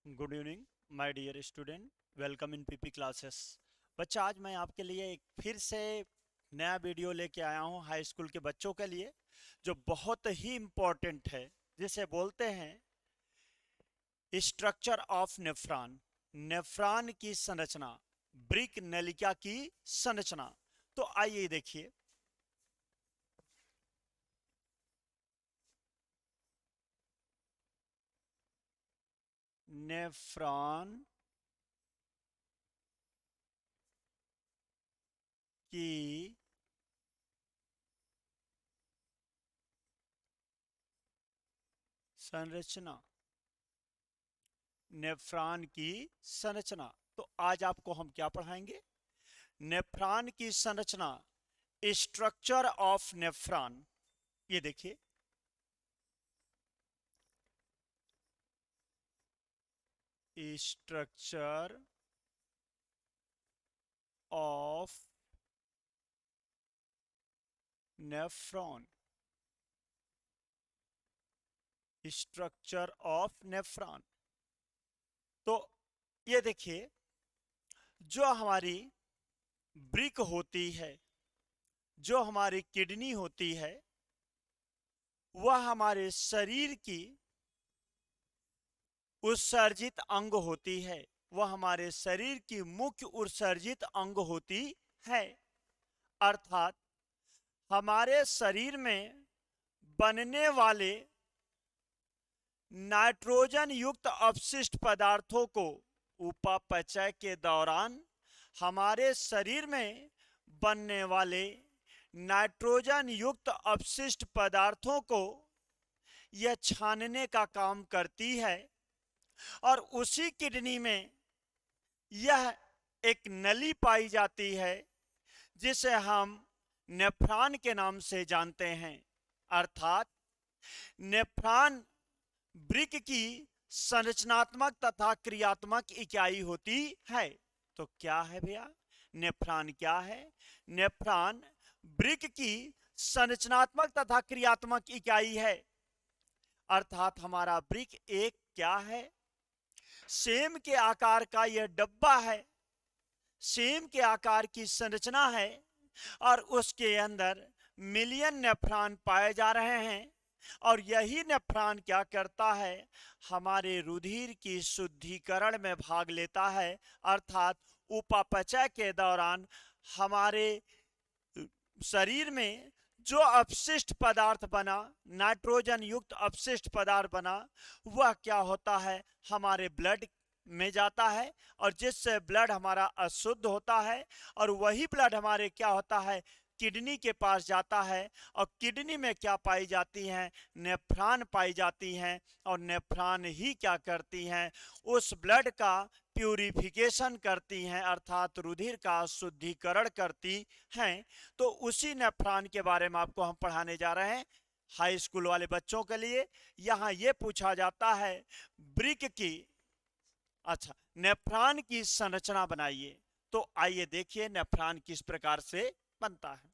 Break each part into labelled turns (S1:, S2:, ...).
S1: Good evening my dear student. Welcome in PP classes. बच्चा, आज मैं आपके लिए एक फिर से नया वीडियो लेके आया हूँ हाई स्कूल के बच्चों के लिए, जो बहुत ही इम्पोर्टेंट है, जिसे बोलते हैं स्ट्रक्चर ऑफ नेफ्रॉन। नेफ्रॉन की संरचना, ब्रिक नलिका की संरचना। तो आइए देखिए। नेफ्रॉन की संरचना, नेफ्रॉन की संरचना। तो आज आपको हम क्या पढ़ाएंगे? नेफ्रॉन की संरचना, स्ट्रक्चर ऑफ नेफ्रॉन। ये देखिए, structure of nephron, structure of nephron. तो ये देखिए, जो हमारी ब्रिक होती है, जो हमारी किडनी होती है, वह हमारे शरीर की उत्सर्जित अंग होती है। वह हमारे शरीर की मुख्य उत्सर्जित अंग होती है। अर्थात हमारे शरीर में बनने वाले नाइट्रोजन युक्त अपशिष्ट पदार्थों को उपापचय के दौरान हमारे शरीर में बनने वाले नाइट्रोजन युक्त अपशिष्ट पदार्थों को यह छानने का काम करती है। और उसी किडनी में यह एक नली पाई जाती है, जिसे हम नेफ्रॉन के नाम से जानते हैं। अर्थात नेफ्रॉन ब्रिक की संरचनात्मक तथा क्रियात्मक इकाई होती है। तो क्या है भैया, नेफ्रॉन क्या है? नेफ्रॉन ब्रिक की संरचनात्मक तथा क्रियात्मक इकाई है। अर्थात हमारा ब्रिक एक क्या है? सेम के आकार का यह डब्बा है, सेम के आकार की संरचना है, और उसके अंदर मिलियन नेफ्रॉन पाए जा रहे हैं। और यही नेफ्रॉन क्या करता है? हमारे रुधिर की शुद्धिकरण में भाग लेता है। अर्थात उपापचय के दौरान हमारे शरीर में जो अपशिष्ट पदार्थ बना, नाइट्रोजन युक्त अपशिष्ट पदार्थ बना, वह क्या होता है? हमारे ब्लड में जाता है, और जिससे ब्लड हमारा अशुद्ध होता है। और वही ब्लड हमारे क्या होता है? किडनी के पास जाता है। और किडनी में क्या पाई जाती हैं? नेफ्रॉन पाई जाती हैं। और नेफ्रॉन ही क्या करती हैं? उस ब्लड का प्यूरिफिकेशन करती हैं, अर्थात रुधिर का शुद्धिकरण करती हैं। तो उसी नेफ्रॉन के बारे में आपको हम पढ़ाने जा रहे हैं हाई स्कूल वाले बच्चों के लिए। यहां यह पूछा जाता है, ब्रिक की, अच्छा, नेफ्रॉन की संरचना बनाइए। तो आइए देखिए नेफ्रॉन किस प्रकार से बनता है।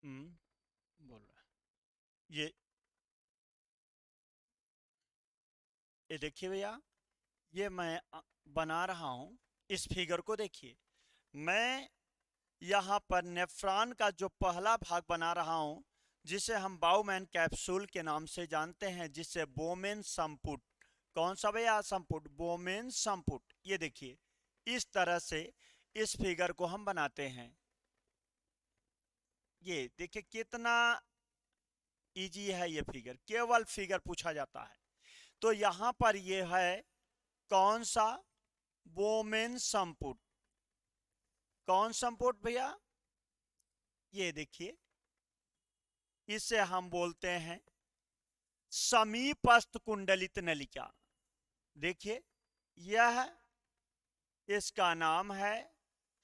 S1: बोल रहा है ये देखिए भैया, ये मैं बना रहा हूं। इस फिगर को देखिए। मैं यहाँ पर नेफ्रॉन का जो पहला भाग बना रहा हूं, जिसे हम बाउमैन कैप्सूल के नाम से जानते हैं, जिससे बोमेन संपुट, कौन सा भैया संपुट, बोमेन संपुट। ये देखिए इस तरह से इस फिगर को हम बनाते हैं। ये देखिए कितना इजी है ये फिगर, केवल फिगर पूछा जाता है। तो यहां पर ये है कौन सा, बोमेन संपुट। कौन संपुट भैया, ये देखिए इसे हम बोलते हैं समीपस्थ कुंडलित नलिका। देखिए यह, इसका नाम है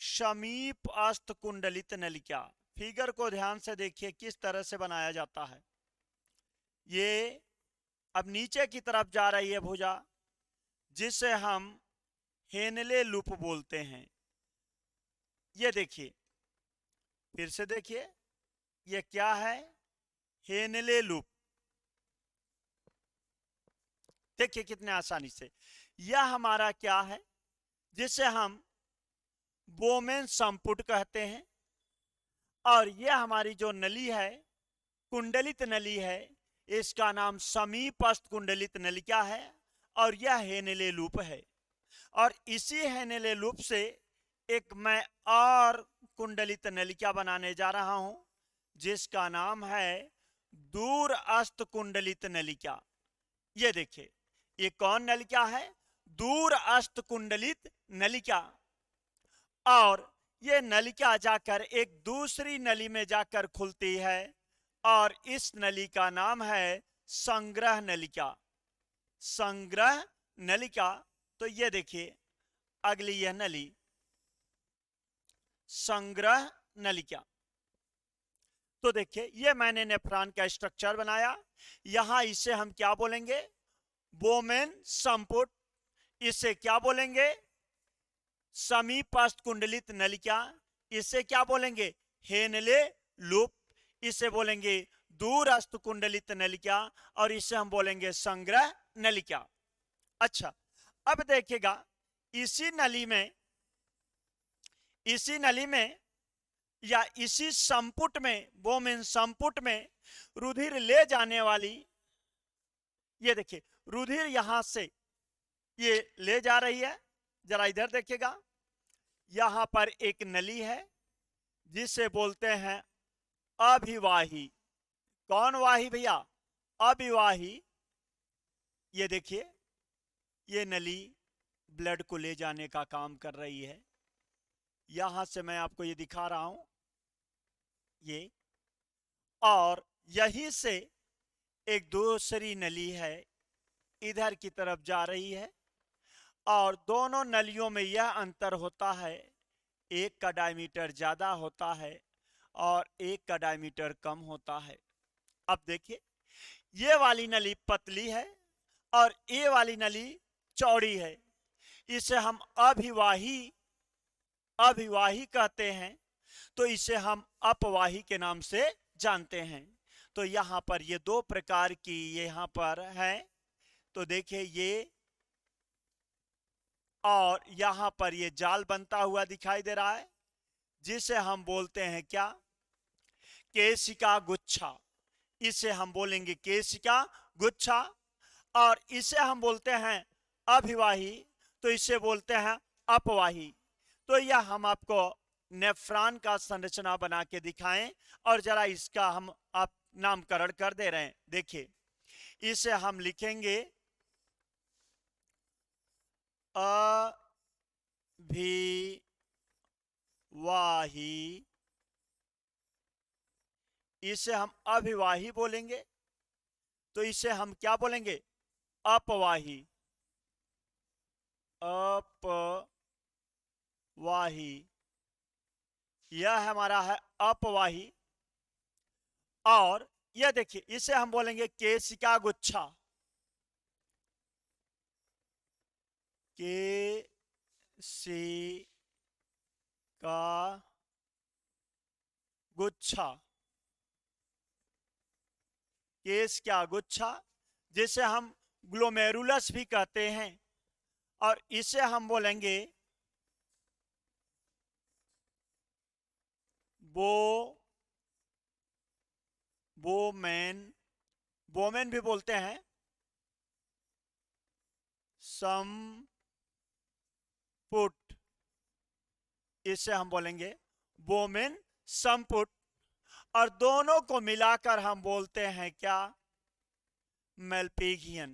S1: समीपस्थ कुंडलित नलिका। फिगर को ध्यान से देखिए किस तरह से बनाया जाता है। ये अब नीचे की तरफ जा रही है भुजा, जिसे हम हेनले लूप बोलते हैं। ये देखिए फिर से देखिए, ये क्या है, हेनले लूप। देखिए कितने आसानी से, यह हमारा क्या है, जिसे हम बोमेन संपुट कहते हैं। और यह हमारी जो नली है, कुंडलित नली है, इसका नाम समीपस्थ कुंडलित नलिका है और यह हेनले लूप है। और इसी हेनले लूप से एक मैं और कुंडलित नलिका बनाने जा रहा हूं, जिसका नाम है दूरस्थ कुंडलित नलिका। ये देखिए ये कौन नलिका है, दूरस्थ कुंडलित नलिका। और ये नलिका जाकर एक दूसरी नली में जाकर खुलती है और इस नली का नाम है संग्रह नलिका। संग्रह नलिका। तो ये देखिए अगली यह नली संग्रह नलिका। तो देखिए ये मैंने नेफ्रॉन का स्ट्रक्चर बनाया। यहां इसे हम क्या बोलेंगे, बोमेन संपुट। इसे क्या बोलेंगे, समीपस्थ कुंडलित नलिका। इसे क्या बोलेंगे, हेनले लूप। इसे बोलेंगे दूरस्थ कुंडलित नलिका और इसे हम बोलेंगे संग्रह नलिका। अच्छा अब देखिएगा इसी नली में या इसी संपुट में, बोमेन संपुट में रुधिर ले जाने वाली, ये देखिए रुधिर यहां से ये ले जा रही है। जरा इधर देखिएगा, यहां पर एक नली है जिसे बोलते हैं अभिवाही। कौन वाही भैया, अभिवाही। ये देखिए ये नली ब्लड को ले जाने का काम कर रही है। यहां से मैं आपको ये दिखा रहा हूं, ये, और यहीं से एक दूसरी नली है इधर की तरफ जा रही है। और दोनों नलियों में यह अंतर होता है, एक का डायमीटर ज्यादा होता है और एक का डायमीटर कम होता है। अब देखिए ये वाली नली पतली है और ये वाली नली चौड़ी है। इसे हम अभिवाही कहते हैं। तो इसे हम अपवाही के नाम से जानते हैं। तो यहां पर ये दो प्रकार की यहां पर है। तो देखिए ये, और यहां पर ये जाल बनता हुआ दिखाई दे रहा है, जिसे हम बोलते हैं क्या, केशिका गुच्छा। इसे हम बोलेंगे केशिका गुच्छा। और इसे हम बोलते हैं अभिवाही, तो इसे बोलते हैं अपवाही। तो यह हम आपको नेफ्रॉन का संरचना बना के दिखाएं और जरा इसका हम आप नामकरण कर दे रहे हैं। देखिए इसे हम लिखेंगे अभिवाही। इसे हम अभिवाही बोलेंगे। तो इसे हम क्या बोलेंगे, अपवाही। अपवाही, यह हमारा है अपवाही। और यह देखिए इसे हम बोलेंगे केशिका गुच्छा। केशिका गुच्छा, केश क्या गुच्छा, जिसे हम ग्लोमेरुलस भी कहते हैं। और इसे हम बोलेंगे बोमेन, बोमेन भी बोलते हैं, संपुट, इसे हम बोलेंगे बोमेन संपुट, और दोनों को मिलाकर हम बोलते हैं क्या? मेलपिगियन।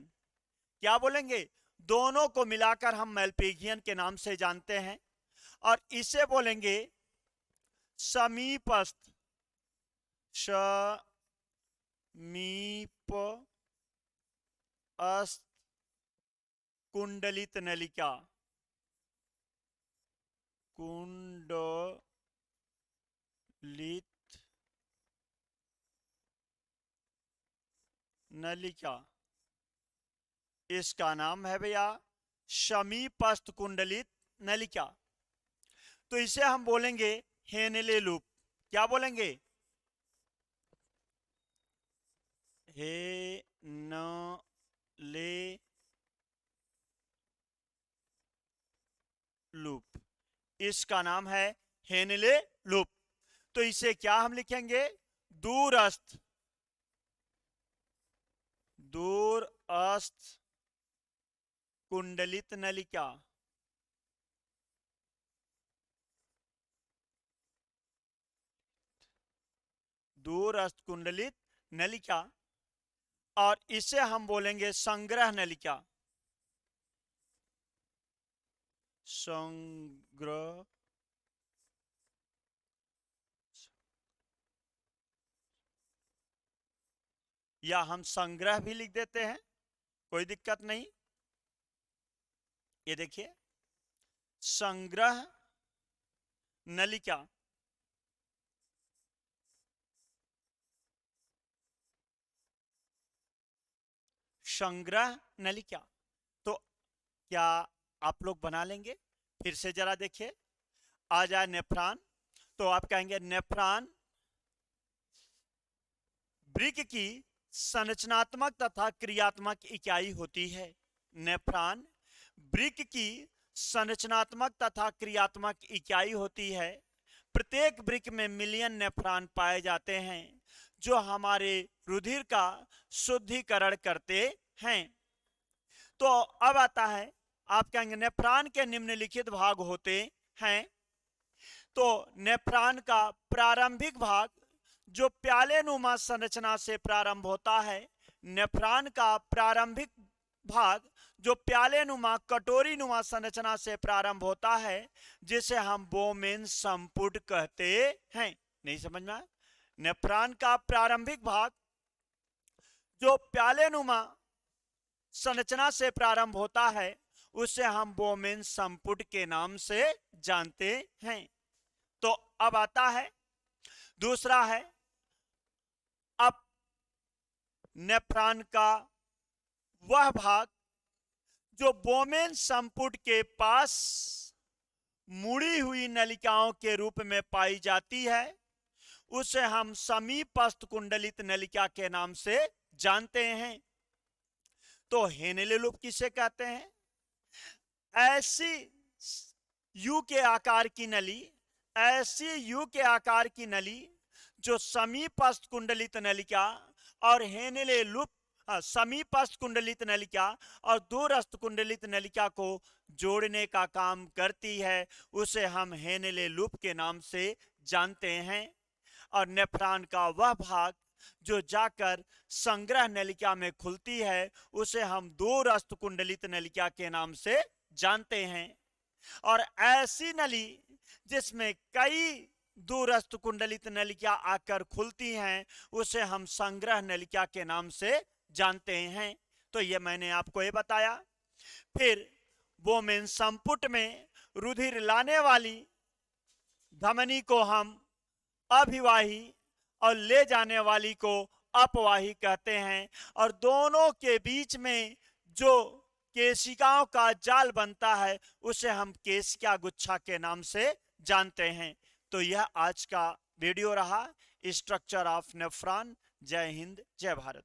S1: क्या बोलेंगे? दोनों को मिलाकर हम मेलपिगियन के नाम से जानते हैं, और इसे बोलेंगे समीपस्थ, समीपस्थ कुंडलित नलिका, कुंडलित नलिका, इसका नाम है भैया समीपस्थ कुंडलित नलिका। तो इसे हम बोलेंगे हेनले लूप। क्या बोलेंगे? हेनले लूप, इसका नाम है हेनले लूप। तो इसे क्या हम लिखेंगे? दूरस्थ, दूरस्थ कुंडलित नलिका। दूरस्थ कुंडलित नलिका, और इसे हम बोलेंगे संग्रह नलिका, संग्रह, या हम संग्रह भी लिख देते हैं, कोई दिक्कत नहीं। ये देखिए संग्रह नलिका, संग्रह नलिका। तो क्या आप लोग बना लेंगे? फिर से जरा देखिए, आ जाए नेफ्रॉन, तो आप कहेंगे नेफ्रॉन वृक्क की संरचनात्मक तथा क्रियात्मक इकाई होती है। नेफ्रॉन वृक्क की संरचनात्मक तथा क्रियात्मक इकाई होती है। प्रत्येक वृक्क में मिलियन नेफ्रॉन पाए जाते हैं जो हमारे रुधिर का शुद्धिकरण करते हैं। तो अब आता है, आप कहेंगे नेफ्रॉन के निम्नलिखित भाग होते हैं। तो नेफ्रॉन का प्रारंभिक भाग जो प्याले नुमा संरचना से प्रारंभ होता है, नेफ्रॉन का प्रारंभिक भाग जो प्याले नुमा कटोरी नुमा संरचना से प्रारंभ होता है, जिसे हम बोमेन संपुट कहते हैं। नहीं समझ में आया? नेफ्रॉन का प्रारंभिक भाग जो प्याले नुमा संरचना से प्रारंभ होता है, उसे हम बोमेन संपुट के नाम से जानते हैं। तो अब आता है दूसरा है, अब नेफ्रॉन का वह भाग जो बोमेन संपुट के पास मुड़ी हुई नलिकाओं के रूप में पाई जाती है, उसे हम समीपस्थ कुंडलित नलिका के नाम से जानते हैं। तो हेनले लूप किसे कहते हैं? ऐसी यू के आकार की नली, ऐसी यू के आकार की नली जो समीपस्थ कुंडलित नलिका और हेनले लूप, समीपस्थ कुंडलित नलिका और दूरस्थ कुंडलित नलिका को जोड़ने का काम करती है, उसे हम हेनले लूप के नाम से जानते हैं। और नेफ्रॉन का वह भाग जो जाकर संग्रह नलिका में खुलती है, उसे हम दूरस्थ कुंडलित नलिका के नाम से जानते हैं। और ऐसी नली जिसमें कई दूरस्थ कुंडलित नलिका आकर खुलती हैं, उसे हम संग्रह नलिका के नाम से जानते हैं। तो ये मैंने आपको ये बताया। फिर बोमेन संपुट में रुधिर लाने वाली धमनी को हम अभिवाही और ले जाने वाली को अपवाही कहते हैं। और दोनों के बीच में जो केशिकाओं का जाल बनता है, उसे हम केशिका गुच्छा के नाम से जानते हैं। तो यह आज का वीडियो रहा, स्ट्रक्चर ऑफ नेफ्रॉन। जय हिंद, जय भारत।